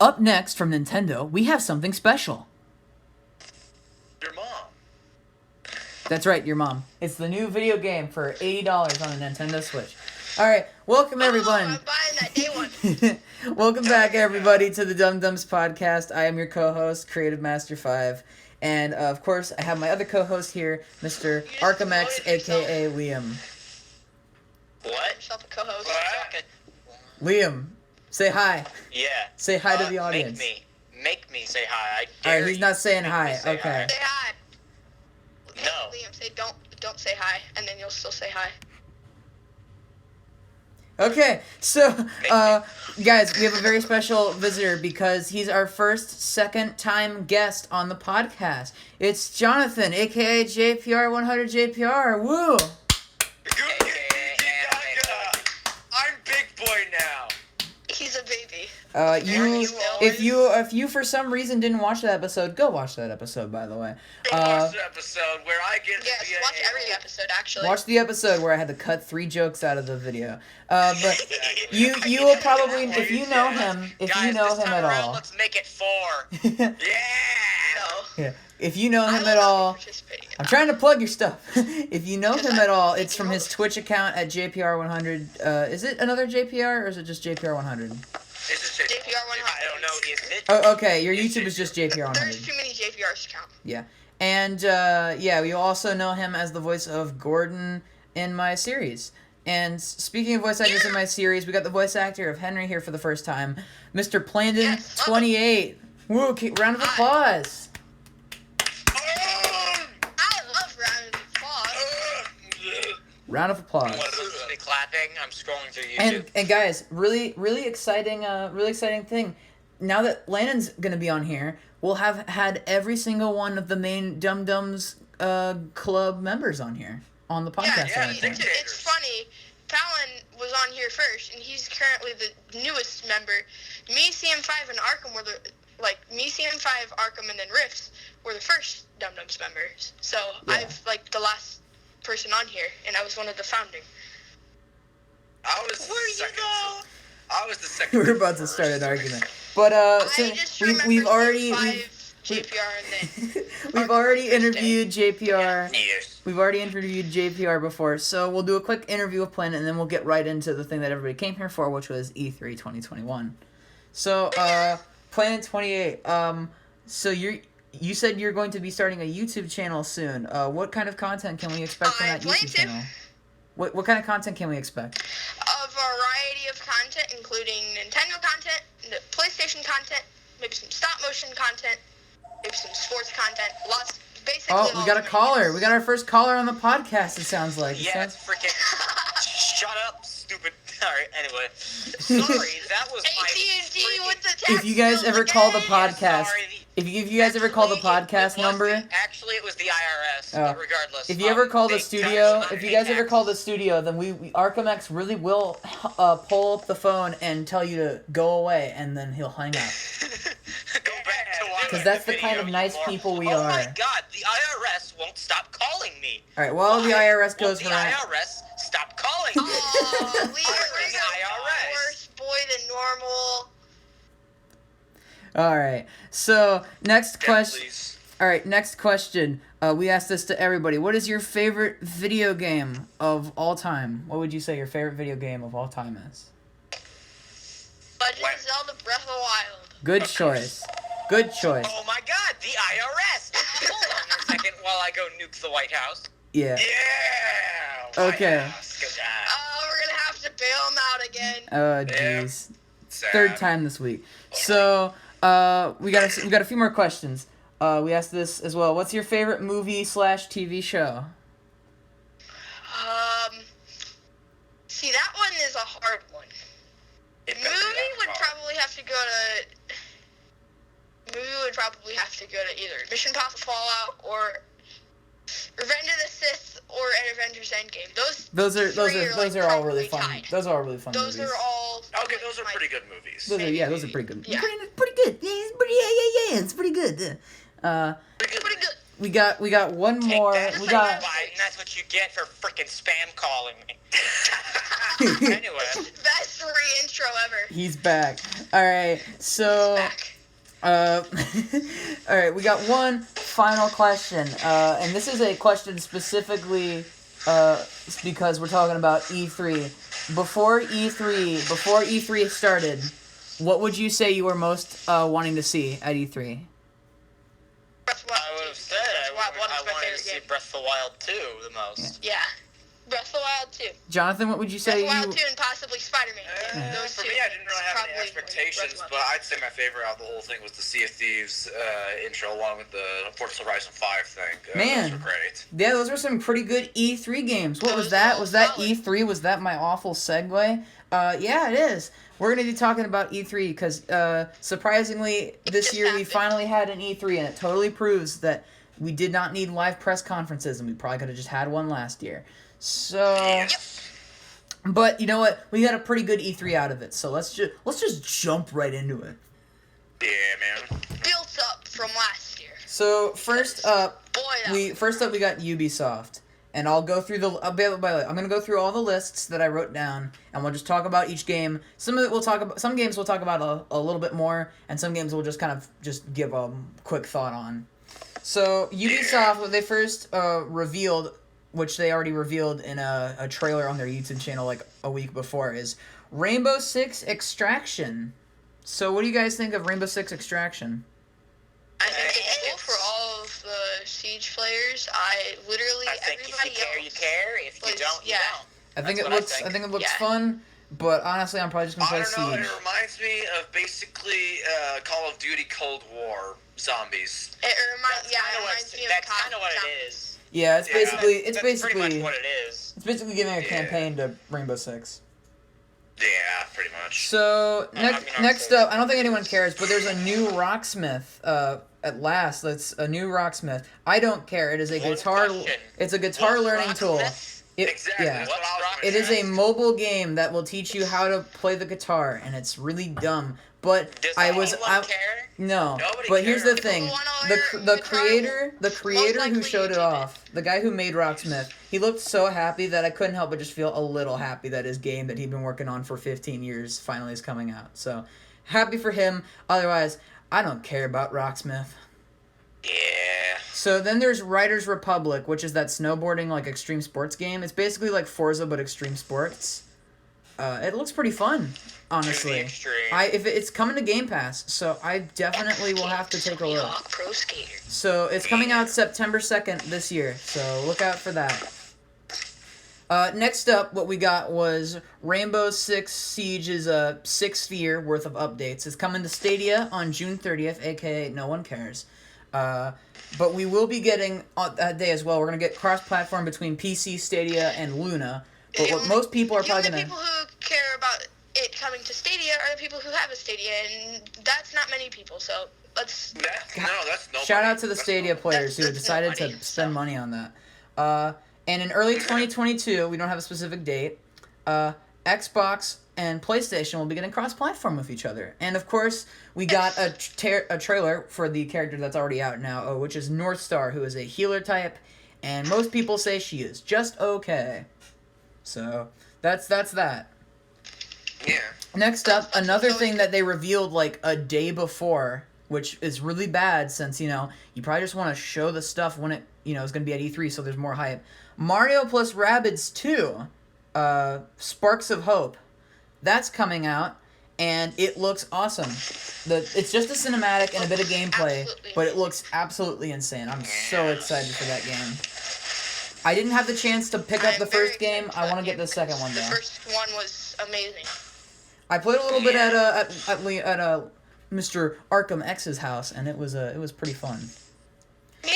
Up next from Nintendo, we have something special. Your mom. That's right, your mom. It's the new video game for $80 on the Nintendo Switch. Alright, welcome everyone. I'm buying that day one. Welcome back everybody to the Dums podcast. I am your co-host, Creative Master 5. And of course, I have my other co-host here, Mr. ArkhamX, aka Liam. What? Yourself a co-host. What? Liam, say hi. Yeah. Say hi to the audience. Make me say hi. I dare Alright, he's not saying Make hi. me say Okay. Say hi. No. Liam, say don't say hi, and then you'll still say hi. Okay, so, guys, we have a very special visitor because he's our second-time guest on the podcast. It's Johnathan, aka Jpr100jpr. Woo! I'm big boy now. He's a baby. If you for some reason didn't watch that episode, go watch that episode, by the way. Go watch the episode where I get Yes, to be watch every episode, actually. Watch the episode where I had to cut 3 jokes out of the video. But you will probably, if you know him, at all. Let's make it 4. Yeah. Yeah. If you know him at all, I'm trying to plug your stuff. If you know him at all, it's from his Twitch account at JPR100. Is it another JPR or is it just JPR100? It's just JPR100. I don't know. Is it? Oh, okay. Your YouTube is just JPR100. There's too many JPRs to count. Yeah. And, you also know him as the voice of Gordon in my series. And speaking of voice actors in my series, we got the voice actor of Henry here for the first time, Mr. PLANDON28. Woo, round of applause. I love round of applause. Round of applause. Be clapping. I'm scrolling through YouTube. And guys, really exciting thing. Now that Landon's gonna be on here, we'll have had every single one of the main Dum Dums club members on here on the podcast. Yeah, it's funny. Palin was on here first, and he's currently the newest member. Me, CM5, and Arkham were me, CM5, Arkham, and then Rifts were the first Dum Dums members. So Yeah. I've the last person on here, and I was one of the founding. I was the second. We're about to start an argument, but so I just we've already JPR and then we've already interviewed JPR. Yes. We've already interviewed JPR before, so we'll do a quick interview with Planet, and then we'll get right into the thing that everybody came here for, which was E3 2021. So, Planet28, so you said you're going to be starting a YouTube channel soon. What kind of content can we expect from that YouTube channel? What kind of content can we expect? a variety of content, including Nintendo content, PlayStation content, maybe some stop motion content, maybe some sports content, lots. Basically, Oh, we got a caller. We got our first caller on the podcast, it sounds like. Yeah, it's freaking... Shut up, stupid... Alright, anyway. Sorry, that was my... AT&T with the tax If you guys ever call the again. podcast... If you guys ever call the podcast number... Actually, it was the IRS, but regardless. If you ever call the they studio... tax- If you guys ever call the studio, then we ArkhamX really will pull up the phone and tell you to go away, and then he'll hang up. Go back to watching Because that's the video, kind of you nice moron. people we Oh are. my god, the IRS won't stop calling me. Alright, while the IRS goes Won't the around... IRS stop calling me. Oh, Leon, I'm we're the a worse boy than normal. Alright, so next question. please. Alright, next question. We asked this to everybody. What is your favorite video game of all time? What would you say your favorite video game of all time is? Legend of Zelda Breath of the Wild. Good choice. Good choice. Oh my god, the IRS! Hold on a second while I go nuke the White House. Yeah. Yeah! Okay. White House, good job. Oh, we're gonna have to bail him out again. Oh, jeez. Sad. Third time this week. So, we got a few more questions. We asked this as well. What's your favorite movie/TV show? See, that one is a hard one. Movie would probably have to go to either Mission Impossible Fallout or Revenge of the Sith or Avengers Endgame. Those are all really fun. tied. Those are all really fun Those movies. are all Okay, those are pretty good movies. Those are pretty good. Yeah. Pretty good. Yeah, it's pretty good. pretty good. We got one more. Take that, We got Biden, that's what you get for freaking spam calling me. Anyway. Best re-intro ever. He's back. All right, so Back. all right, we got one final question, and this is a question specifically because we're talking about E3. Before E3 started, what would you say you were most wanting to see at E3? Breath of the Wild I would have 2. said I Breath of the Wild 1 is my wanted to favorite see game. Breath of the Wild 2 the most. Yeah. Breath of the Wild 2. Jonathan, what would you Breath say of the Wild you? 2 and possibly Spider-Man. Those For two. me, I didn't really have any Probably expectations, Breath of the but Wild. I'd say my favorite out of the whole thing was the Sea of Thieves intro, along with the Forza Horizon 5 thing. Man. Those were great. Yeah, those were some pretty good E3 games. What was Those that? are Was that solid. E3? Was that my awful segue? Yeah, it is. We're going to be talking about E3 because, surprisingly, this just year we happened. finally had an E3, and it totally proves that we did not need live press conferences, and we probably could have just had one last year. So, Yes. but you know what? We had a pretty good E3 out of it, so let's just jump right into it. Yeah, man. Built up from last year. So first up, Boy, that we got Ubisoft, and I'll go through the. By the way, I'm gonna go through all the lists that I wrote down, and we'll just talk about each game. Some of it we'll talk about. Some games we'll talk about a little bit more, and some games we'll just kind of just give a quick thought on. So Ubisoft, when they first revealed, which they already revealed in a trailer on their YouTube channel like a week before, is Rainbow Six Extraction. So what do you guys think of Rainbow Six Extraction? I think it's cool for all of the Siege players. I think if you everybody care, you else. care. If you Like, don't, you yeah. don't. I think That's it what I looks. I think. think it looks Yeah. fun, but honestly, I'm probably just gonna I play don't know, Siege. it reminds me of basically Call of Duty Cold War zombies. It reminds That's me of that's Call kind of of what Duty. it is. Yeah, it's Yeah, basically it's That's pretty basically much what it is. it's basically giving a Yeah. campaign to Rainbow Six. Yeah, pretty much. So I mean, next I'm up, I don't think anyone cares, but there's a new Rocksmith. At last, that's a new Rocksmith. I don't care. It is a One guitar. question. It's a guitar What's learning tool. Rocksmith? Exactly. Yeah. That's what I was What's gonna It is say. a mobile game that will teach you how to play the guitar, and it's really dumb. But Does I was anyone care? no. Nobody But here's the cares. thing: People wanna the learn the guitar, creator who likely showed it YouTube it. off, the guy who made Rocksmith, he looked so happy that I couldn't help but just feel a little happy that his game that he'd been working on for 15 years finally is coming out. So happy for him. Otherwise, I don't care about Rocksmith. Yeah. So then there's Riders Republic, which is that snowboarding like extreme sports game. It's basically like Forza but extreme sports. It looks pretty fun, honestly. Extreme. If it's coming to Game Pass, so I definitely will have to take a look. Hawk Pro Skater. So it's coming out September 2nd this year, so look out for that. Next up, what we got was Rainbow Six Siege's 6th year worth of updates. It's coming to Stadia on June 30th, aka no one cares. But we will be getting, on that day as well, we're going to get cross-platform between PC, Stadia, and Luna. But what most people are The probably only going to... people who care about it coming to Stadia are the people who have a Stadia, and that's not many people. So let's. That's nobody. Shout out to the That's Stadia nobody. players who That's decided to nobody, spend so. money on that. And in early 2022, we don't have a specific date, Xbox and PlayStation will be getting cross-platform with each other. And of course, we got a trailer for the character that's already out now, which is North Star, who is a healer type, and most people say she is just okay. So that's that. Yeah. Next up, another thing that they revealed like a day before, which is really bad since, you probably just want to show the stuff when it, is going to be at E3, so there's more hype. Mario plus Rabbids 2, Sparks of Hope. That's coming out, and it looks awesome. It's just a cinematic and a bit of gameplay, Absolutely. but it looks absolutely insane. I'm so excited for that game. I didn't have the chance to pick up I'm the very first game. excited for I that want to get game the second one, because though. The first one was amazing. I played a little bit at Mr. Arkham X's house, and it was pretty fun. Yeah.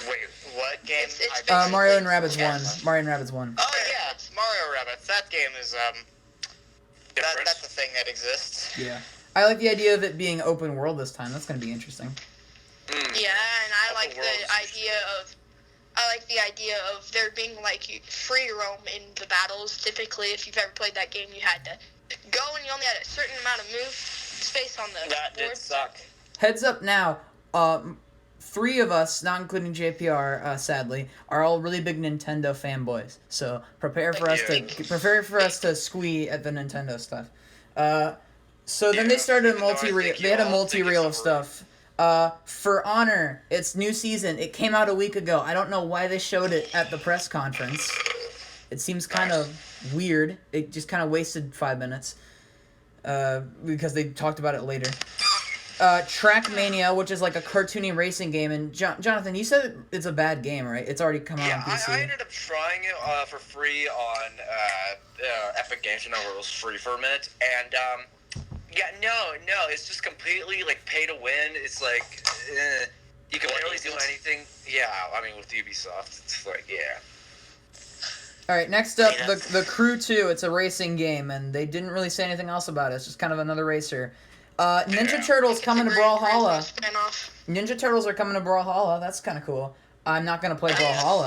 Wait, what game? It's I- Mario and Rabbids Yeah. 1. Mario and Rabbids 1. Oh yeah, it's Mario Rabbids. That game is Different. that's a thing that exists. Yeah. I like the idea of it being open world this time. That's going to be interesting. Yeah, and I Open like world the is idea of there being like free roam in the battles. Typically, if you've ever played that game, you had to go and you only had a certain amount of move space on the That board. did suck. Heads up now, 3 of us, not including JPR, sadly, are all really big Nintendo fanboys. So prepare for us to squee at the Nintendo stuff. So then they started a multi-reel. They had a multi-reel of stuff. For Honor, its new season. It came out a week ago. I don't know why they showed it at the press conference. It seems kind of weird. It just kind of wasted 5 minutes. Because they talked about it later. Trackmania, which is like a cartoony racing game, and Johnathan, you said it's a bad game, right? It's already come out on PC. I ended up trying it for free on Epic Games. You know, where it was free for a minute, and no, it's just completely like pay to win. It's like you can barely do anything. Yeah, I mean with Ubisoft, it's like All right, next up, the Crew 2. It's a racing game, and they didn't really say anything else about it. It's just kind of another racer. Ninja Turtles coming to Brawlhalla. Ninja Turtles are coming to Brawlhalla. That's kind of cool. I'm not going to play Brawlhalla.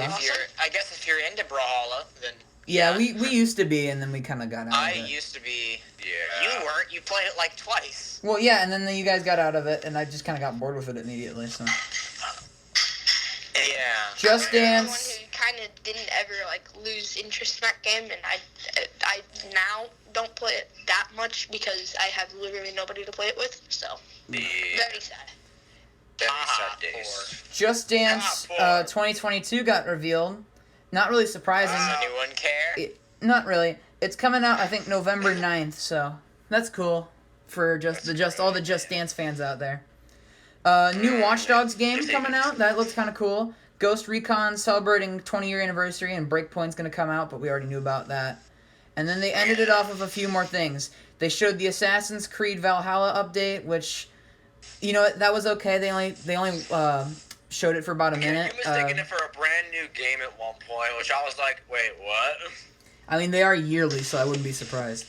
I guess if you're into Brawlhalla, then... Yeah, we used to be, and then we kind of got out of it. I used to be... Yeah. You weren't. You played it like twice. Well, yeah, and then you guys got out of it, and I just kind of got bored with it immediately, so... Yeah. Just Dance... Someone who kind of didn't ever, like, lose interest in that game, and I now don't play it that much because I have literally nobody to play it with, so very sad. Very sad days. Just Dance 2022 got revealed. Not really surprising. Does anyone care? Not really. It's coming out, I think, November 9th, so that's cool for all the Just Dance fans out there. New Watch Dogs game coming out. That looks kind of cool. Ghost Recon celebrating 20-year anniversary, and Breakpoint's going to come out, but we already knew about that. And then they ended it off with a few more things. They showed the Assassin's Creed Valhalla update, which, you know, that was okay. They only showed it for about a minute. You mistaken it for a brand new game at one point, which I was like, wait, what? I mean, they are yearly, so I wouldn't be surprised.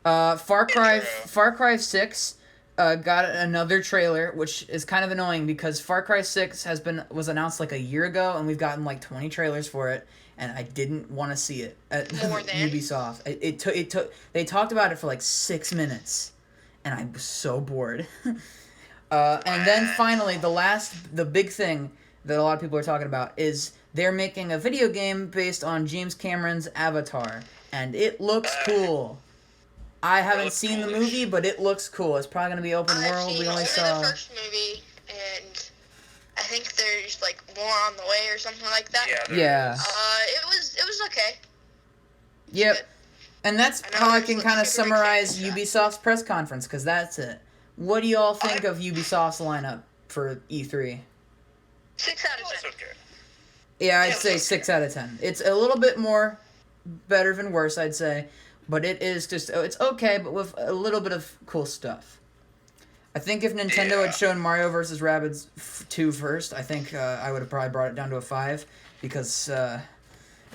Far Cry 6 got another trailer, which is kind of annoying because Far Cry 6 was announced like a year ago, and we've gotten like 20 trailers for it, and I didn't want to see it at Ubisoft. It took. They talked about it for like 6 minutes, and I was so bored. And then finally, the big thing that a lot of people are talking about is they're making a video game based on James Cameron's Avatar, and it looks cool. I haven't seen the movie, but it looks cool. It's probably going to be open world. We only saw the first movie, and I think there's like more on the way or something like that. Yeah. It was okay. Yep. And that's how I can kind of summarize Ubisoft's press conference, because that's it. What do you all think of Ubisoft's lineup for E3? 6 out of 10. Yeah, I'd say 6 out of 10. It's a little bit more better than worse, I'd say. But it is just, it's okay, but with a little bit of cool stuff. I think if Nintendo had shown Mario vs. Rabbids 2 first, I think I would have probably brought it down to a 5, because it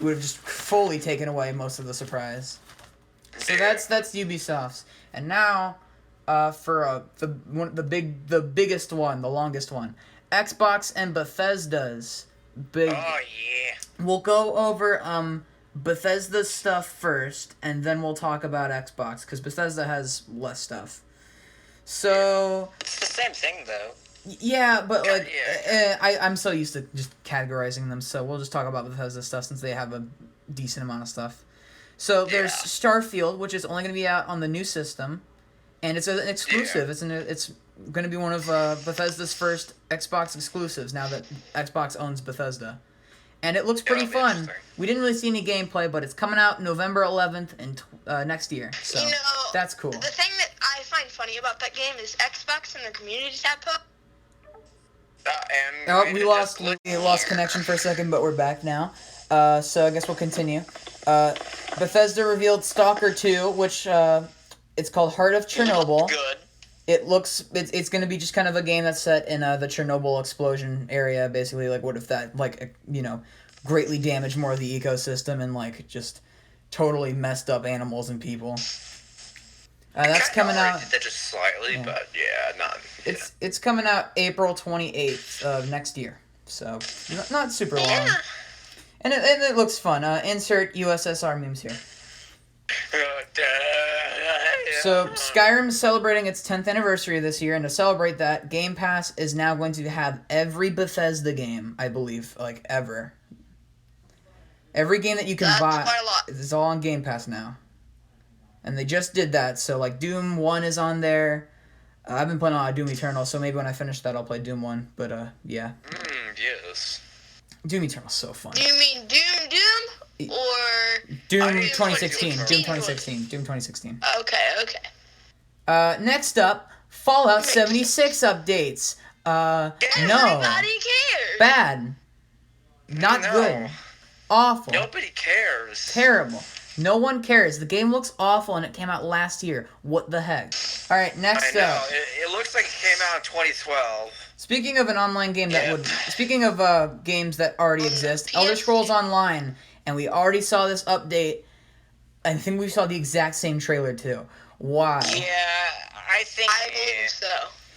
would have just fully taken away most of the surprise. So that's Ubisoft's. And now, for the biggest one, the longest one, Xbox and Bethesda's big. Oh yeah. We'll go over Bethesda's stuff first, and then we'll talk about Xbox, because Bethesda has less stuff. So... It's the same thing, though. Yeah, but, like, I'm so used to just categorizing them, so we'll just talk about Bethesda stuff, since they have a decent amount of stuff. So, there's Starfield, which is only going to be out on the new system, and it's an exclusive. It's going to be one of Bethesda's first Xbox exclusives, now that Xbox owns Bethesda. And it looks pretty fun. We didn't really see any gameplay, but it's coming out November 11th and next year. So that's cool. The thing that I find funny about that game is Xbox and their community tab we lost connection for a second, but we're back now. So I guess we'll continue. Bethesda revealed Stalker 2, which it's called Heart of Chernobyl. Good. It's going to be just kind of a game that's set in the Chernobyl explosion area, basically. Like, what if that, like, greatly damaged more of the ecosystem and, like, just totally messed up animals and people. That's coming out... Did that just slightly, but not... It's coming out April 28th of next year, so not super long. And it looks fun. Insert USSR memes here. So, Skyrim's celebrating its 10th anniversary this year, and to celebrate that, Game Pass is now going to have every Bethesda game, I believe, like, ever. Every game that you can buy is all on Game Pass now. and they just did that. So like Doom 1 is on there. I've been playing a lot of Doom Eternal, so maybe when I finish that I'll play Doom 1. But yeah. Yes. Doom Eternal's so fun. Do you mean Doom or Doom I 2016. like Doom 2016. Doom 2016. Okay. Next up, Fallout 76 updates. No. Everybody cares. Bad. Not No. good. Awful. Nobody cares. Terrible. No one cares. The game looks awful and it came out last year. What the heck? Alright, I next know. up. It looks like it came out in 2012. Speaking of an online game that Yeah. would... Speaking of games that already exist, Elder Scrolls Online, and we already saw this update. I think we saw the exact same trailer too. Why? Yeah, I think I believe so.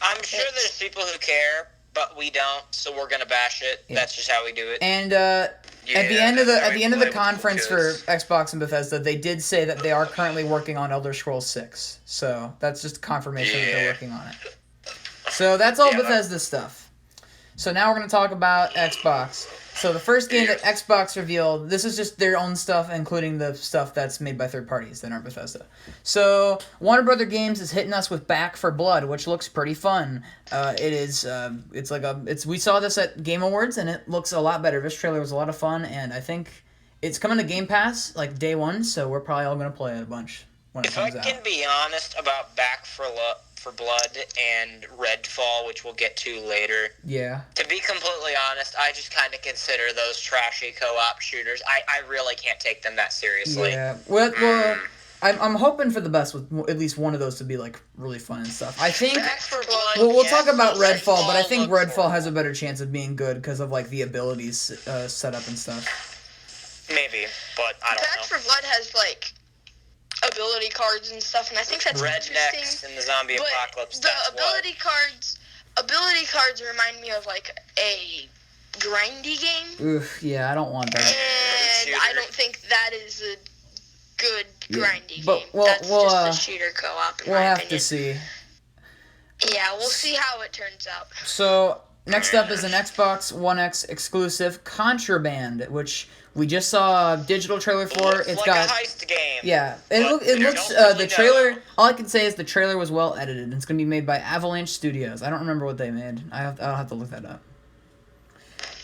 I'm sure there's people who care, but we don't, so we're gonna bash it. Yeah. That's just how we do it. And at the end of the relatable conference for kids. Xbox and Bethesda, they did say that they are currently working on Elder Scrolls 6. So that's just confirmation that they're Yeah. working on it. So that's all Yeah, Bethesda stuff. So now we're going to talk about Xbox. So the first game that Xbox revealed, this is just their own stuff, including the stuff that's made by third parties that aren't Bethesda. So Warner Brother Games is hitting us with Back for Blood, which looks pretty fun. It is, we saw this at Game Awards, and it looks a lot better. This trailer was a lot of fun, and I think it's coming to Game Pass like day one, so we're probably all going to play it a bunch when it If I comes out. can be honest about Back for Blood and Redfall, which we'll get to later, Yeah. to be completely honest, I just kind of consider those trashy co-op shooters. I really can't take them that seriously. Yeah. Well, I'm hoping for the best with at least one of those to be like really fun and stuff. I think. Back for Blood. Well, we'll Yes, talk about Redfall Redfall, but I think looks Redfall has a better chance of being good because of like the abilities set up and stuff. Maybe, but I don't Back know. for Blood has like ability cards and stuff, and I think that's Rednecks interesting. in the zombie But apocalypse. the That's ability cards remind me of like a grindy game, Oof, yeah, I don't want that. and I don't think that is a good grindy but game. we'll That's just a shooter co-op. In we'll my have opinion. to see. Yeah, we'll see how it turns out. So next up is an Xbox One X exclusive, Contraband, which we just saw a digital trailer for. Looks It's like got a heist game. yeah. But It we looks don't really the trailer. know. All I can say is the trailer was well edited. And it's going to be made by Avalanche Studios. I don't remember what they made. I'll have to look that up.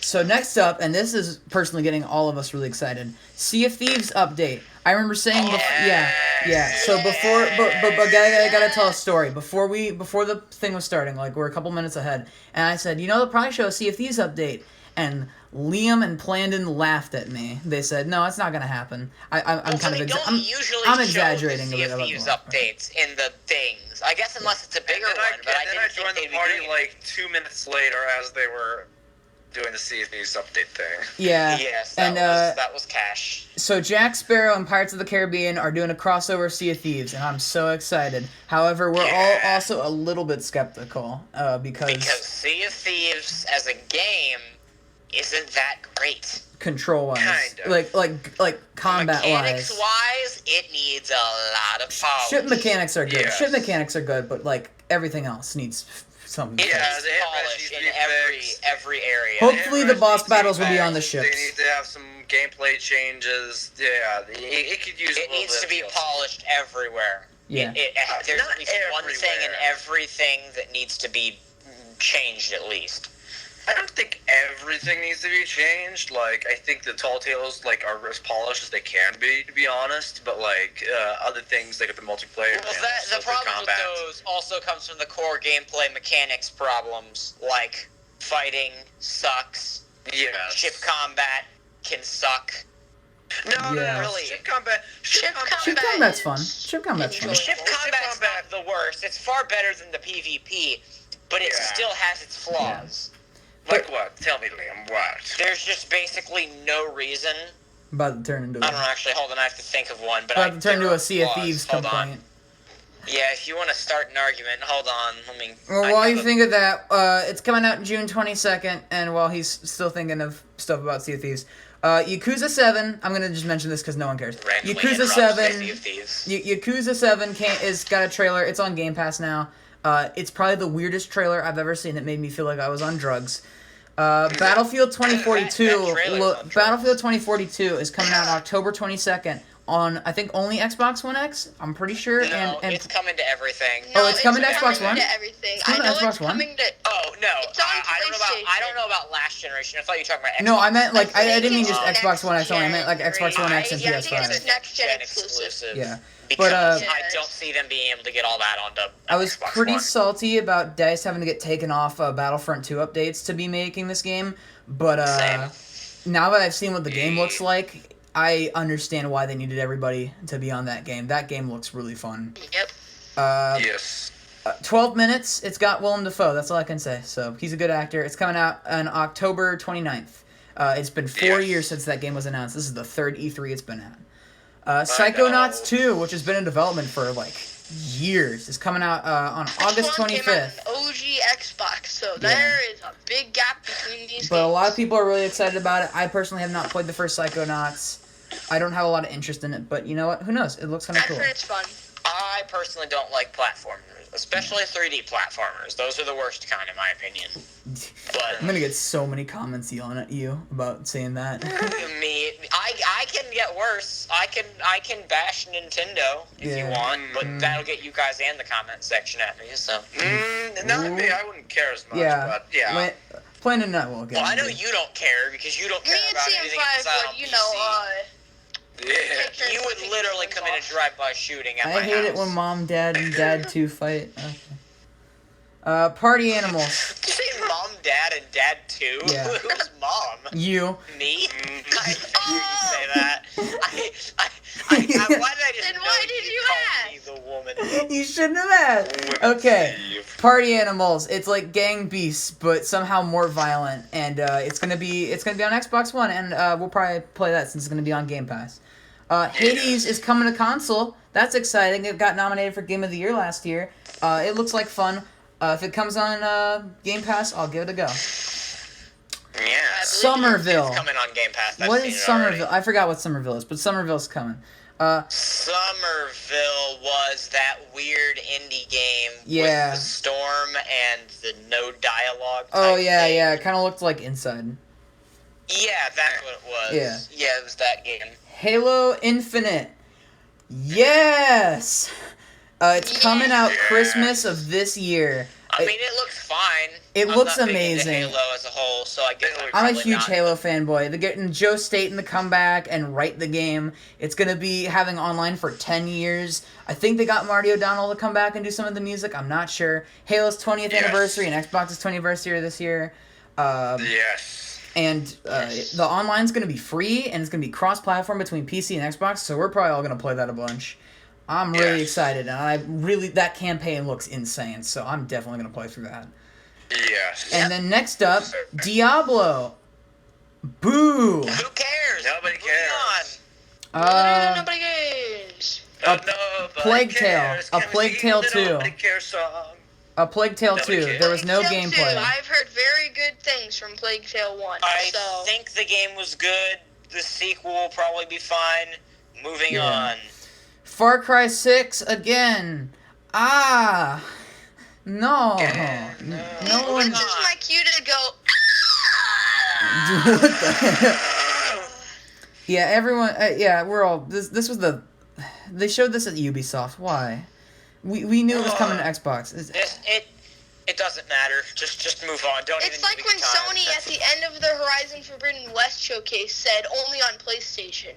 So next up, and this is personally getting all of us really excited, Sea of Thieves update. I remember saying, yeah. So before, but I gotta tell a story before the thing was starting. Like we're a couple minutes ahead, and I said, they'll probably show a Sea of Thieves update, and Liam and Plandon laughed at me. They said, no, it's not gonna happen. I'm exaggerating a Sea bit of about Thieves the updates in the things. I guess unless it's a bigger one, but I then didn't I think joined they'd the be party doing it. like 2 minutes later as they were doing the Sea of Thieves update thing. Yeah. Yes, and that was cash. so Jack Sparrow and Pirates of the Caribbean are doing a crossover of Sea of Thieves, and I'm so excited. However, we're all also a little bit skeptical because Sea of Thieves as a game isn't that great. control-wise, Kind of. like combat-wise. Mechanics-wise, it needs a lot of polish. Ship mechanics are good. Yes. Ship mechanics are good, but like everything else needs something. It Yeah, needs the hit polish ratio in needs to be fixed. every area. Hopefully the boss Needs to be battles will be fixed. on the They ships. need to have some gameplay changes. Yeah, it could use. It needs to be polished everywhere. Yeah. There's Not at least one thing in everywhere. everything that needs to be changed at least. I don't think everything needs to be changed. Like, I think the Tall Tales are as polished as they can be, to be honest. But other things like the multiplayer. Well, and the also problem with combat. those also comes from the core gameplay mechanics problems, like fighting sucks, Yes. ship combat can suck. No, Yeah. really. Ship combat. Ship Ship combat combat's is fun. Ship combat's fun. enjoyable. Ship combat's not the worst. It's far better than the PvP, but it Yeah. still has its flaws. Like what? Tell me, Liam. What? There's just basically no reason. About to turn into I don't know, actually, hold on, I have to think of one. But about to turn there into a are Sea of flaws. Thieves Hold on. complaint. Yeah, if you want to start an argument, hold on. Let me. Well, I while have you a- think of that, it's coming out June 22nd, and while he's still thinking of stuff about Sea of Thieves, Yakuza 7, I'm gonna just mention this because no one cares. randomly Yakuza interrupt 7, Sea of Thieves. Yakuza 7 is got a trailer. It's on Game Pass now. It's probably the weirdest trailer I've ever seen. It made me feel like I was on drugs. Battlefield 2042. That trailer's on drugs. Battlefield 2042 is coming out October 22nd. on, I think, only Xbox One X. I'm pretty sure. No, and it's coming to everything. No, it's coming to Xbox One? To everything. Coming I to know Xbox it's One? coming to. Oh no, It's on I don't know about last generation. I thought you were talking about Xbox. no, I meant like I didn't mean it's just next Xbox One X only. I gen, meant like Xbox One X and yeah, I think PS5. it's next gen exclusive. Yeah. Because But, I don't see them being able to get all that onto I was Xbox pretty One. salty about DICE having to get taken off Battlefront 2 updates to be making this game, but Same. now that I've seen what the game looks like, I understand why they needed everybody to be on that game. That game looks really fun. Yep. Yes. 12 minutes, it's got Willem Dafoe, that's all I can say. So, he's a good actor. It's coming out on October 29th. It's been 4 years since that game was announced. This is the third E3 it's been at. Psychonauts 2, which has been in development for, like, years, is coming out on August 25th. OG Xbox, so there is a big gap between these But a games. lot of people are really excited about it. I personally have not played the first Psychonauts. I don't have a lot of interest in it, but you know what? Who knows? It looks kind of I've cool. heard it's fun. I personally don't like platformers, especially 3D platformers. Those are the worst kind, in my opinion. But I'm gonna get so many comments yelling at you about saying that. I can get worse. I can bash Nintendo if you want, but that'll get you guys and the comment section at me. So. Not me. I wouldn't care as much. Yeah. But yeah. Playing it not will get. Well, I know you don't care because you don't care Me and about anything CM5 inside would, on you PC. know, Yeah. You would literally commit a drive-by shooting at my I hate it house. when Mom, Dad, and Dad 2 fight. Okay. Party animals. Did you say mom, dad, and dad too? Yeah. Who's mom? You. Me? I didn't hear you say that. Why did I just Then know why did you called me the woman? You shouldn't have asked. Okay. Party animals. It's like Gang Beasts, but somehow more violent, and it's gonna be on Xbox One, and we'll probably play that since it's gonna be on Game Pass. Hades is coming to console. That's exciting. It got nominated for Game of the Year last year. It looks like fun. If it comes on Game Pass, I'll give it a go. Yeah. Somerville. It's coming on Game Pass. I've What seen is it Somerville? already. I forgot what Somerville is, but Somerville's coming. Somerville was that weird indie game Yeah. with the storm and the no dialogue. Oh type yeah, thing. yeah. It kind of looked like Inside. Yeah, that's what it was. Yeah. Yeah, it was that game. Halo Infinite. Yes. It's coming out Christmas of this year. I mean, it looks fine. It I'm looks not big into amazing. Halo as a whole, so I guess I'm a probably huge not. Halo fanboy. They're getting Joe Staten to come back and write the game. It's going to be having online for 10 years. I think they got Marty O'Donnell to come back and do some of the music. I'm not sure. Halo's 20th anniversary and Xbox's 20th anniversary this year. Yes. And the online's going to be free, and it's going to be cross-platform between PC and Xbox, so we're probably all going to play that a bunch. I'm really excited, and that campaign looks insane, so I'm definitely going to play through that. Yes. And then next up, Diablo. Boo! Who cares? Nobody Moving cares. Nobody cares. Plague Tale. A Plague Tale 2. Nobody cares song. A Plague Tale 2. Nobody cares. There was no Plague Tale 2, gameplay. I've heard very good things from Plague Tale 1. I so. think the game was good. The sequel will probably be fine. Moving Yeah. on. Far Cry 6 again. No. No Moving one. This is my cue to go. What the hell? Yeah, everyone. We're all. This was the. They showed this at Ubisoft. Why? We knew it was coming to Xbox. It doesn't matter. Just move on. Don't even It's like give when me time. Sony at the end of the Horizon Forbidden West showcase said only on PlayStation.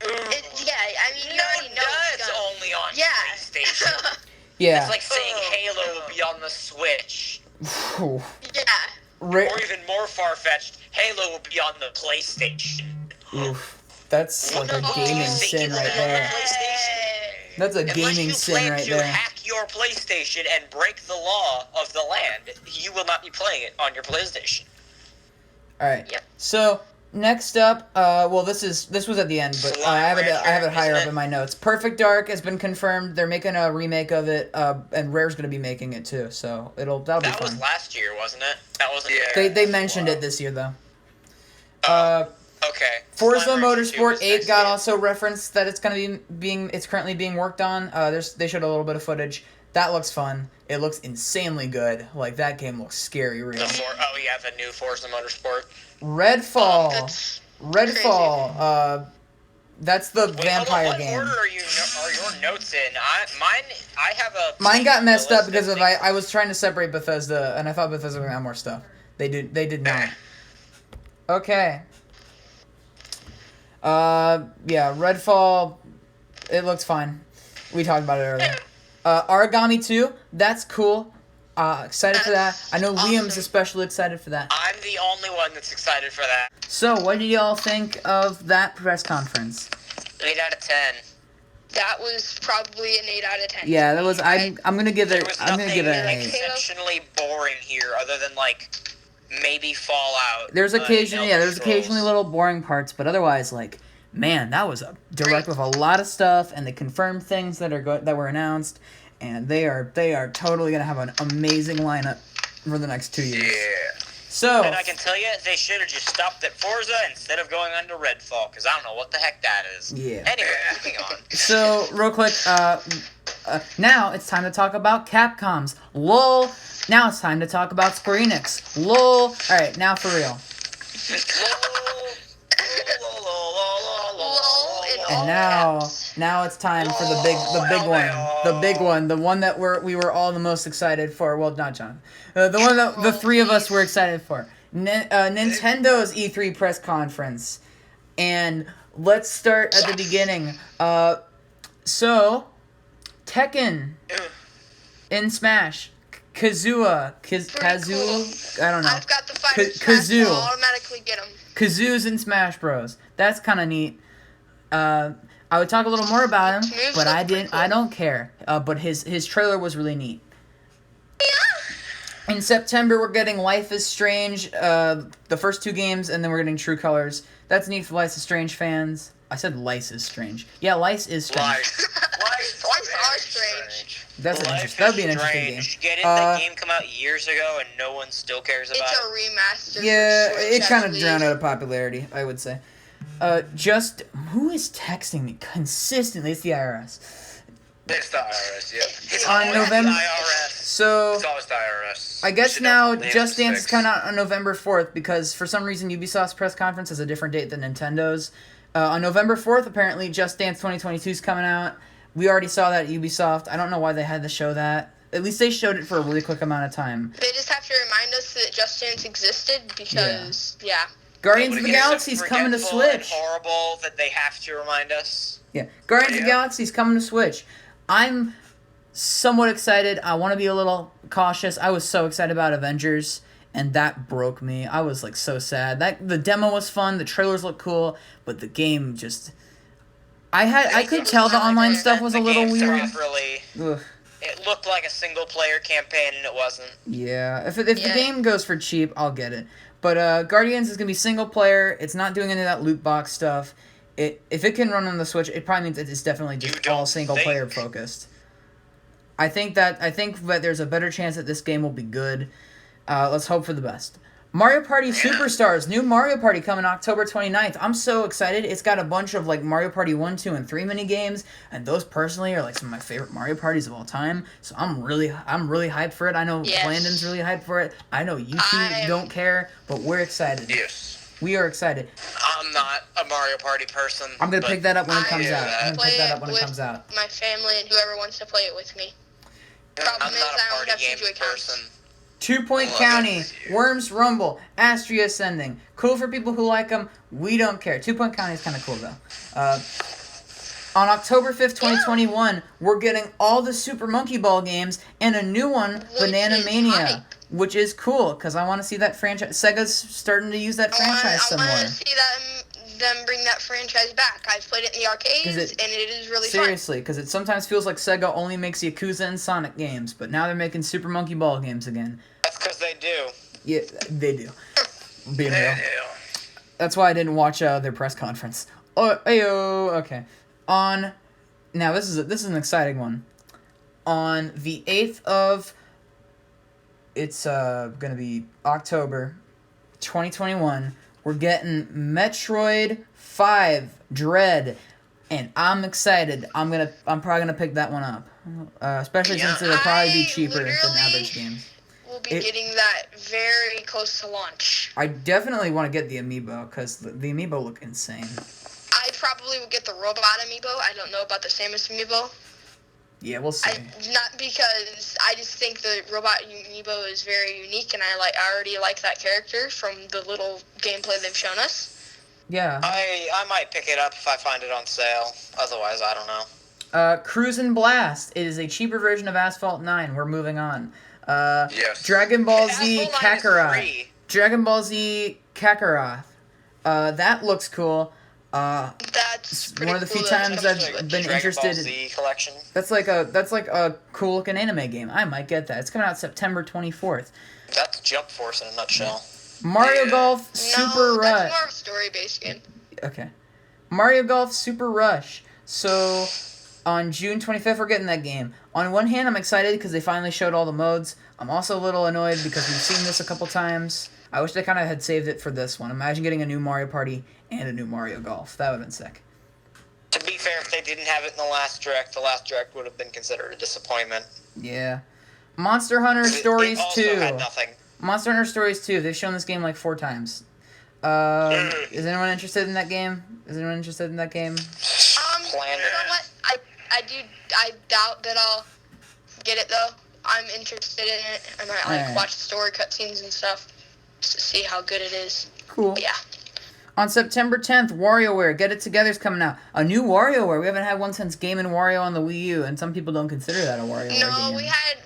I mean, you already know it's gonna. only on Yeah. PlayStation. Yeah. It's like saying Halo will be on the Switch. Yeah. Or even more far-fetched, Halo will be on the PlayStation. Oof. That's like a No. gaming Think sin it's right gonna be on there. PlayStation? That's a Unless gaming you sin plan right to there. hack your PlayStation and break the law of the land, you will not be playing it on your PlayStation. All right. Yep. So next up, this was at the end, but I have it higher up in my notes. Perfect Dark has been confirmed. They're making a remake of it, and Rare's going to be making it too. So that'll be That fun. was last year, wasn't it? That wasn't. Yeah. They mentioned it this year though. Okay. Forza Slime Rancher 2 Motorsport was 8 next got year. also referenced that it's going to be it's currently being worked on. They showed a little bit of footage. That looks fun. It looks insanely good. Like that game looks scary real. The new Forza Motorsport. Redfall. That's Redfall. That's the Wait, vampire what game. order are your notes in? I have a. Mine got messed up because of I was trying to separate Bethesda, and I thought Bethesda would have more stuff. They did not. Okay. Yeah, Redfall, it looks fine. We talked about it earlier. Origami 2, that's cool. Excited for that. I know Liam's especially excited for that. I'm the only one that's excited for that. So, what do y'all think of that press conference? 8 out of 10. That was probably an 8 out of 10. Yeah, that was. I'm gonna give it. There was I'm gonna give it an nothing 8. exceptionally boring here, other than like maybe Fallout. There's occasionally, Elder there's Scrolls. occasionally little boring parts, but otherwise, like, man, that was a direct with a lot of stuff, and they confirmed things that that were announced, and they are totally gonna have an amazing lineup for the next 2 years. Yeah. So, And I can tell you, they should have just stopped at Forza instead of going on to Redfall, because I don't know what the heck that is. Yeah. Anyway, moving on. so real quick, now it's time to talk about Capcom's. LOL. Now it's time to talk about Square Enix. LOL. All right, now for real. And now it's time for the big one, the one that we were all the most excited for. Well, not John, the one that the three of us were excited for. Nintendo's E3 press conference, and let's start at the beginning. So Tekken in Smash, Kazoo, I don't know. I've got the fire Kazoo. I'll automatically get them. Kazoo's in Smash Bros. That's kind of neat. I would talk a little more about him, but I didn't. I don't care. But his trailer was really neat. In September, we're getting Life is Strange, the first 2 games, and then we're getting True Colors. That's neat for Life is Strange fans. I said Lice is Strange. Yeah, Lice is strange. Life are strange. That's an Life that would be an is interesting game. Strange. Didn't that game come out years ago and no one still cares about It's it? a remaster. Yeah, for Switch, it kind of actually. drowned out of popularity, I would say. Who is texting me consistently? It's the IRS. It's the IRS, yeah. It's On always November- the IRS. So It's always the IRS. I We guess should now definitely have Just to Dance is fix. coming out on November 4th because for some reason Ubisoft's press conference has a different date than Nintendo's. On November 4th, apparently Just Dance 2022 is coming out. We already saw that at Ubisoft. I don't know why they had to show that. At least they showed it for a really quick amount of time. They just have to remind us that Just Dance existed because, yeah. Guardians of the It is so Galaxy's coming to forgetful and Switch. horrible that they have to remind us. Yeah, Guardians of the Yeah. Galaxy's coming to Switch. I'm somewhat excited. I want to be a little cautious. I was so excited about Avengers, and that broke me. I was like so sad. The demo was fun. The trailers looked cool, but the game just. I could tell the online stuff was a The little game weird. properly. Ugh. It looked like a single player campaign and it wasn't. Yeah, if the Yeah. game goes for cheap, I'll get it. But Guardians is gonna be single player. It's not doing any of that loot box stuff. If it can run on the Switch, it probably means it's definitely You just don't all single player think? focused. I think that there's a better chance that this game will be good. Let's hope for the best. Mario Party Superstars, new Mario Party coming October 29th. I'm so excited. It's got a bunch of like Mario Party 1, 2, and 3 mini games, and those personally are like some of my favorite Mario Parties of all time. So I'm really hyped for it. I know Yes. Blandon's really hyped for it. I know you two I'm- don't care, but we're excited. Yes. We are excited. I'm not a Mario Party person. I'm gonna but pick that up when it I comes out. I'm gonna play pick that it up when it with comes out. my family and whoever wants to play it with me. I'm Problem is, not I a only party have game 2 Joy-Cons. person. 2 Point Well, County, that's you. Worms Rumble, Astria Ascending. Cool for people who like them. We don't care. 2 Point County is kind of cool though. On October 5th, 2021, we're getting all the Super Monkey Ball games and a new one, Which Banana is Mania, hype. which is cool because I want to see that franchise. Sega's starting to use that franchise I some want more. to see them bring that franchise back. I've played it in the arcades, and it is really Seriously, because it sometimes feels like Sega only makes Yakuza and Sonic games, but now they're making Super Monkey Ball games again. That's because they do. Yeah, they do. Being real. Yeah. That's why I didn't watch their press conference. Oh, ayo, okay. Now this is an exciting one. On the 8th of, it's gonna be October, 2021. We're getting Metroid 5 Dread, and I'm excited. I'm probably gonna pick that one up, especially since it'll probably be I cheaper than literally- average games. We'll be It- getting that very close to launch. I definitely want to get the amiibo because the amiibo look insane. I probably will get the robot amiibo. I don't know about the Samus amiibo. Yeah, we'll see. Not because I just think the robot amiibo is very unique, and I already like that character from the little gameplay they've shown us. Yeah. I might pick it up if I find it on sale. Otherwise, I don't know. Cruisin' Blast. It is a cheaper version of Asphalt 9. We're moving on. Yes. Dragon Ball Z Asphalt 9 is Kakarot. free. Dragon Ball Z Kakarot. That looks cool. That's pretty one of the cool few that times it's I've coming to been Switch. Dragon interested Ball Z collection. That's like a cool looking anime game. I might get that. It's coming out September 24th. That's Jump Force in a nutshell. Mario Yeah. Golf Super No, Rush. that's more of a story-based game. Okay. Mario Golf Super Rush. So, on June 25th, we're getting that game. On one hand, I'm excited because they finally showed all the modes. I'm also a little annoyed because we've seen this a couple times. I wish they kind of had saved it for this one. Imagine getting a new Mario Party and a new Mario Golf. That would have been sick. To be fair, if they didn't have it in the last direct would have been considered a disappointment. Yeah. Monster Hunter Stories it also 2. had nothing. Monster Hunter Stories 2. They've shown this game like 4 times. Is anyone interested in that game? Planet. You know what? I doubt that I'll get it though. I'm interested in it. I might Alright. watch the story cutscenes and stuff just to see how good it is. Cool. But yeah. On September 10th, WarioWare Get It Together's coming out. A new WarioWare. We haven't had one since Game & Wario on the Wii U, and some people don't consider that a WarioWare No, game. we had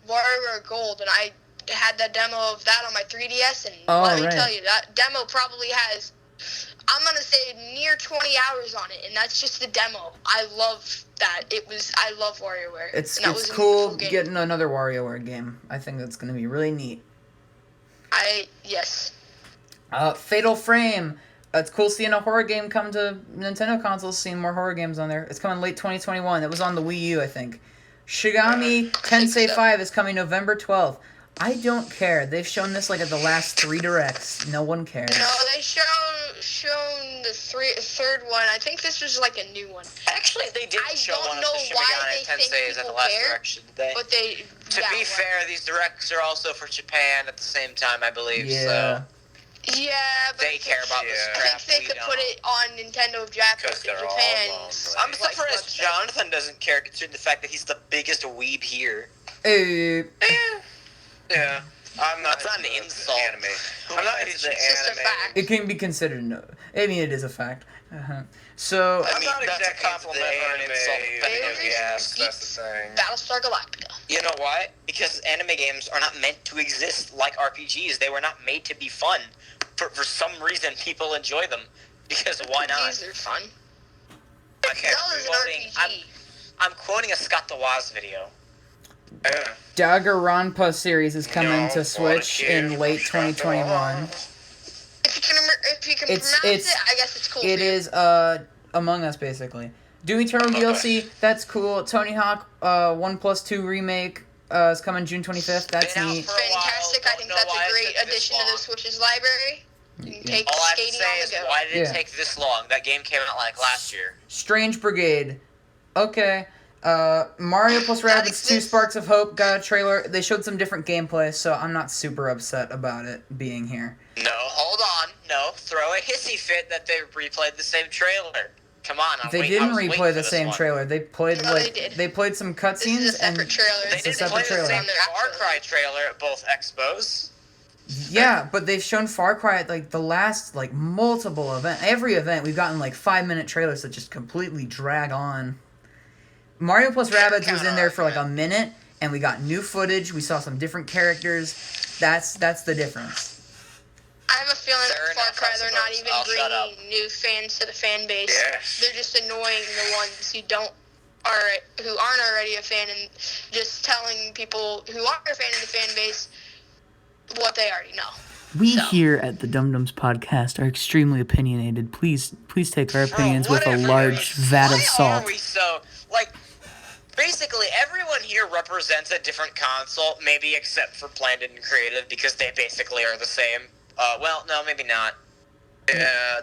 WarioWare Gold, and I had that demo of that on my 3DS, and let me tell you, that demo probably has, I'm gonna say, near 20 hours on it, and that's just the demo. I love that. I love WarioWare. It's and that was a cool beautiful game. getting another WarioWare game. I think that's going to be really neat. Yes. Fatal Frame. It's cool seeing a horror game come to Nintendo consoles, seeing more horror games on there. It's coming late 2021. It was on the Wii U, I think. Shigami Tensei 5 is coming November 12th. I don't care. They've shown this like at the last 3 directs. No one cares. No, they shown the third one. I think this was like a new one. Actually, they didn't I show don't one of know the why Shimigami they think Tenseis at the people last care, direction, did they? But they. To be fair, these directs are also for Japan at the same time, I believe. Yeah. So Yeah, but they care about the Yeah. I scrap. think they could put it on Nintendo of Japan. Because they're all Japan's. I'm like, surprised website. Johnathan doesn't care, considering the fact that he's the biggest weeb here. Hey, Yeah. I'm not. That's not an into the insult. Anime. I'm not into the It's just a anime. fact. it can be considered no. I mean, it is a fact. So, I I'm mean, not that's a exactly compliment into the or an anime. insult, depending on Very Yes, deep that's the thing. Battlestar Galactica. You know why? Because anime games are not meant to exist like RPGs. They were not made to be fun. For some reason, people enjoy them. Because why not? These are fun. Okay, Zelda's an RPG. I'm quoting a Scott DeWaz video. Yeah. Danganronpa series is coming No, to Switch fuck you. in late 2021. If you can It's- pronounce it, I guess it's cool. It for you. is Among Us basically. Doom Eternal DLC, that's cool. Tony Hawk 1+2 remake is coming June 25th. That's Been out neat. for a while, Fantastic. I don't think know that's why a it great took this addition to the long. Switch's library. You can take All I have to skating say on is, the go. why did it Yeah. take this long? That game came out like last year. Strange Brigade. Okay. Mario plus Rabbids 2 exists. Sparks of Hope got a trailer. They showed some different gameplay, so I'm not super upset about it being here. No, hold on. No, throw a hissy fit that they replayed the same trailer. Come on, They didn't replay the same trailer. They played No, like they did. they played some This cutscenes is a and separate trailer. They It's a didn't separate play the trailer. same On their Far actual- Cry trailer at both expos. yeah, but they've shown Far Cry at like the last like multiple event. Every event we've gotten like 5-minute trailers that just completely drag on. Mario plus Rabbids was in there for like a minute, and we got new footage. We saw some different characters. That's the difference. I have a feeling Fair that Far enough, Cry, I they're not suppose. even I'll shut up. bringing new fans to the fan base. Yes. They're just annoying the ones who aren't already a fan, and just telling people who are a fan of the fan base what they already know. We So. here at the Dum Dums podcast are extremely opinionated. Please take our opinions with a Whatever. large vat of Why salt. are we so like? Basically, everyone here represents a different console, maybe except for Planet and Creative, because they basically are the same. Well, no, maybe not. Yeah.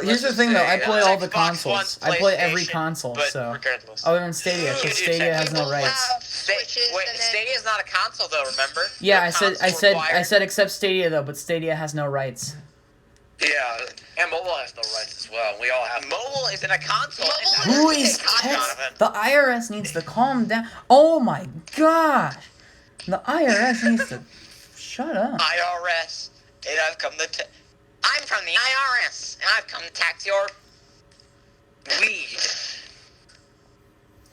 Here's the thing, though. I play all the Xbox One, consoles. I play every PlayStation, console, but so regardless. other than Stadia, You because do Stadia has technically no People rights. have Switches, Wait, and then Stadia's not a console, though. Remember? Yeah, They're I console said required. except Stadia though, but Stadia has no rights. Yeah, and mobile has no rights as well. We all have Mobile is in a console. Mobile Who is is Johnathan. the IRS needs to calm down. Oh my gosh. The IRS needs to shut up. IRS, and I've come to. I'm from the IRS, and I've come to tax your weed.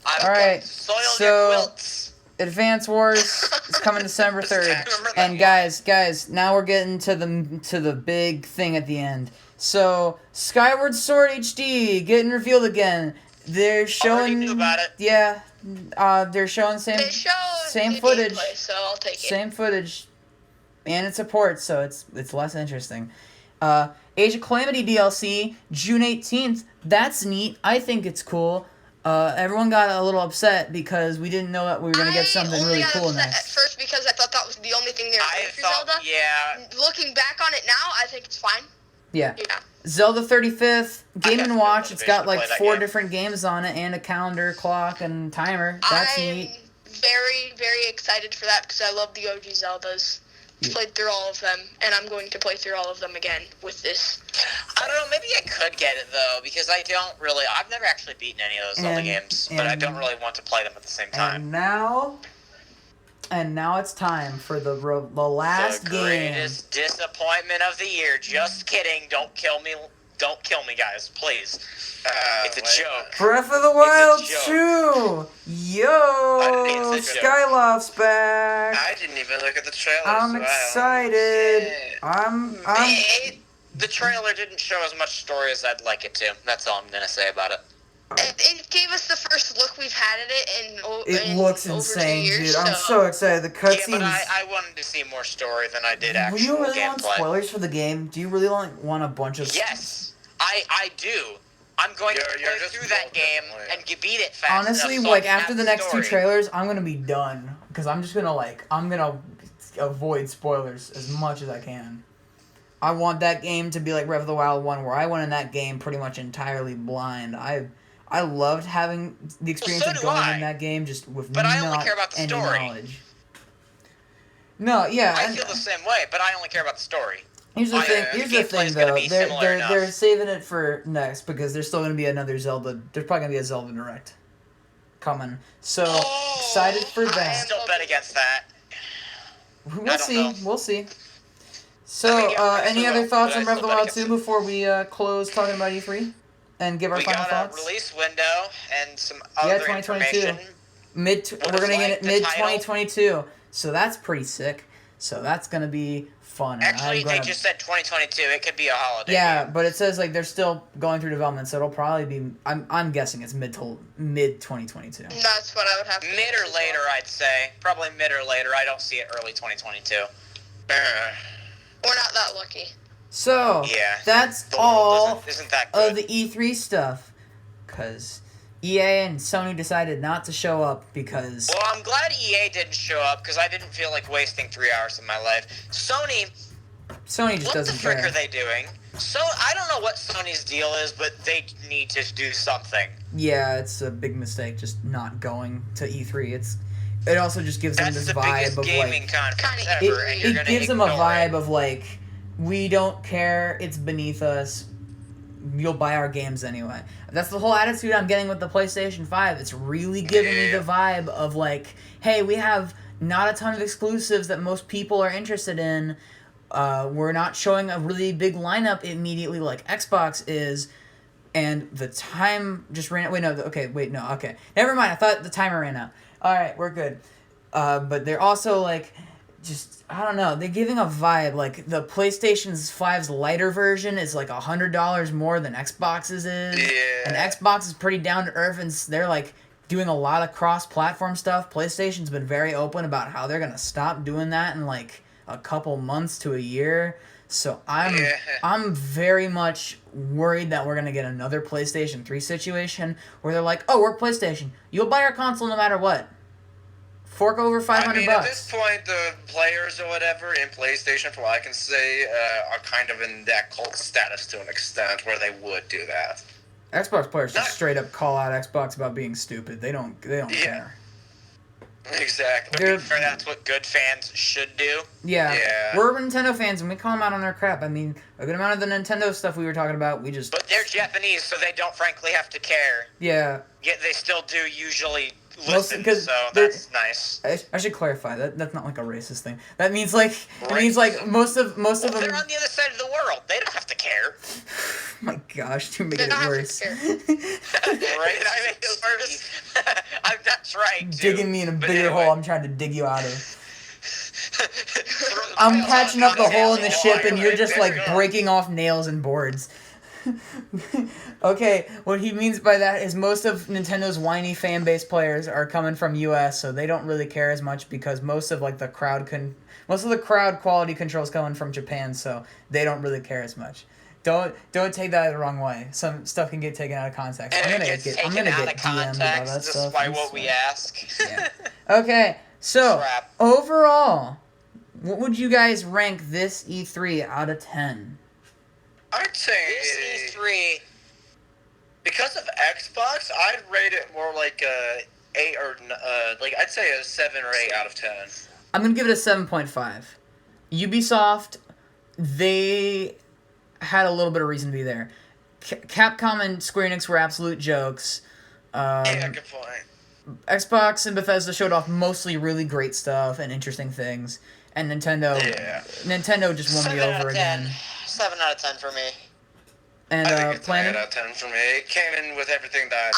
I've All right, come to soil so- your quilts. Advance Wars is coming December 3rd. Remember that And guys, now we're getting to the big thing at the end. So, Skyward Sword HD getting revealed again. They're showing Already knew about it. Yeah. They're showing same the footage. gameplay, so I'll take it. Same footage. And it's a port, so it's less interesting. Age of Calamity DLC, June 18th. That's neat. I think it's cool. Everyone got a little upset because we didn't know that we were going to get something really cool I only got upset next. at first because I thought that was the only thing they were I doing for thought, Zelda. yeah. Looking back on it now, I think it's fine. Yeah. Yeah. Zelda 35th, Game have & no Watch. It's got motivation to like play that 4 game. different games on it and a calendar, clock, and timer. That's I'm neat. very, very excited for that because I love the OG Zeldas. Yeah. Played through all of them, and I'm going to play through all of them again with this. I don't know, maybe I could get it, though, because I've never actually beaten any of those Zelda games, but I don't really want to play them at the same time. And now it's time for the last The game. greatest disappointment of the year. Just kidding. Don't kill me. Don't kill me, guys. Please. It's a joke. Breath of the Wild It's a joke. 2! Yo! It's a joke. Skyloft's back! I didn't even look at the trailer. I'm so excited. I'm The trailer didn't show as much story as I'd like it to. That's all I'm going to say about it. It gave us the first look we've had at it It in looks over 2 insane, years, dude. I'm so excited. The Yeah, cutscenes. but I wanted to see more story than I did Do actual you really want gameplay. spoilers for the game? Do you really want a bunch of? Yes, I do. I'm going to You're play just through that game definitely. and beat it fast Honestly, enough so like I can after have the next 2 story. trailers, I'm gonna be done because I'm just gonna I'm gonna avoid spoilers as much as I can. I want that game to be like Breath of the Wild 1, where I went in that game pretty much entirely blind. I loved having the experience so of do going I. in that game just with But I only not care about the any story. knowledge. No, yeah. I feel the same way, but I only care about the story. Here's the thing. Here's the thing, gameplay's gonna though. be similar They're enough. saving it for next because there's still gonna be another Zelda. There's probably gonna be a Zelda Direct coming. So excited for that. Still bet against that. We'll don't see. know. We'll see. So, I mean, yeah, I any still other will, thoughts but on I Breath of the still Wild bet 2 against before we close talking about E3 and give our We final got thoughts? a release window and some Yeah, other 2022. information. We're is gonna get like it the mid title? 2022. So that's pretty sick. So that's gonna be fun. and Actually, I'm they gonna- just said 2022. It could be a holiday. Yeah, game. but it says like they're still going through development, so it'll probably be. I'm guessing it's mid 2022. That's what I would have to Mid guess or as later, well. I'd say. Probably mid or later. I don't see it early 2022. We're not that lucky. So Yeah. that's The world all isn't that of good. the E3 stuff, because EA and Sony decided not to show up because Well, I'm glad EA didn't show up because I didn't feel like wasting 3 hours of my life. Sony, Sony just what the doesn't frick care. are they doing? So I don't know what Sony's deal is, but they need to do something. Yeah, it's a big mistake just not going to E3. It also just gives them That's this the vibe biggest of gaming like conference Kinda- ever, and you're it gonna gives them a ignore vibe it. of like we don't care. It's beneath us. You'll buy our games anyway. That's the whole attitude I'm getting with the PlayStation 5. It's really giving me the vibe of like, hey, we have not a ton of exclusives that most people are interested in. We're not showing a really big lineup immediately like Xbox is. And the time just ran out. Okay. Never mind. I thought the timer ran out. Alright, we're good. But they're also like, just, I don't know, they're giving a vibe, like, the PlayStation 5's lighter version is like $100 more than Xbox's is. Yeah. And Xbox is pretty down to earth, and they're like doing a lot of cross-platform stuff. PlayStation's been very open about how they're gonna stop doing that in like a couple months to a year. So I'm very much worried that we're gonna get another PlayStation 3 situation where they're like, oh, we're PlayStation, you'll buy our console no matter what. Fork over $500. I mean, at this point, the players or whatever in PlayStation, from what I can say, are kind of in that cult status to an extent where they would do that. Xbox players just Not- straight up call out Xbox about being stupid. They don't care. Exactly. They're- That's what good fans should do. Yeah. We're Nintendo fans, and we call them out on their crap. I mean, a good amount of the Nintendo stuff we were talking about, we just... But they're Japanese, so they don't frankly have to care. Yeah. Yet they still do usually Most- listen, 'cause so they're- that's nice. I should clarify that's not like a racist thing. That means like it means like most of them. They're on the other side of the world. They don't have to care. Oh my gosh, you're making They it don't have to worse. care. Right? I make it worse. I'm not trying to. Digging me in a but bigger anyway. hole. I'm trying to dig you out of. I'm patching up the hole in the ship, and you're just like breaking off nails and boards. Okay, what he means by that is most of Nintendo's whiny fan base players are coming from US, so they don't really care as much because most of like the crowd quality control's coming from Japan, so they don't really care as much. Don't take that the wrong way. Some stuff can get taken out of context. And I'm it gonna gets get taken DM'd out about of that context stuff. despite I what we swear. ask. Yeah. Okay, so Crap. overall, what would you guys rank this E3 out of 10? I'd say This E3. because of Xbox, I'd rate it more like a 8 or like I'd say a 7 or 8 out of 10. I'm gonna give it a 7.5. Ubisoft, they had a little bit of reason to be there. Capcom and Square Enix were absolute jokes. Yeah, good point. Xbox and Bethesda showed off mostly really great stuff and interesting things, and Nintendo just won me 7 out over of 10. again. 7 out of 10 for me. And I think it's an 8 Planet, out of 10 for me. It came in with everything that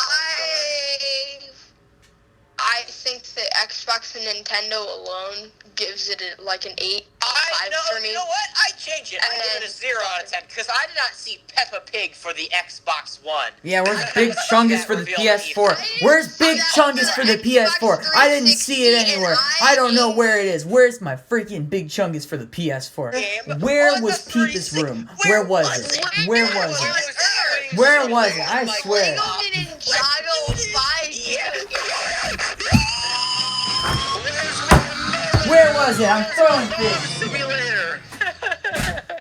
I think that Xbox and Nintendo alone gives it like an 8 I 5 know, for me. you know what? I change it. I And give it a 0 out of 10 because I did not see Peppa Pig for the Xbox One. yeah, where's Big Chungus for the PS4? Where's Big Chungus for the PS4? I didn't see it anywhere. I don't know where it is. Where's my freaking Big Chungus for the PS4? Where was Peepus Room? Where was it? Where was it? Where was it? I swear. Where was it? I'm throwing things. Simulator.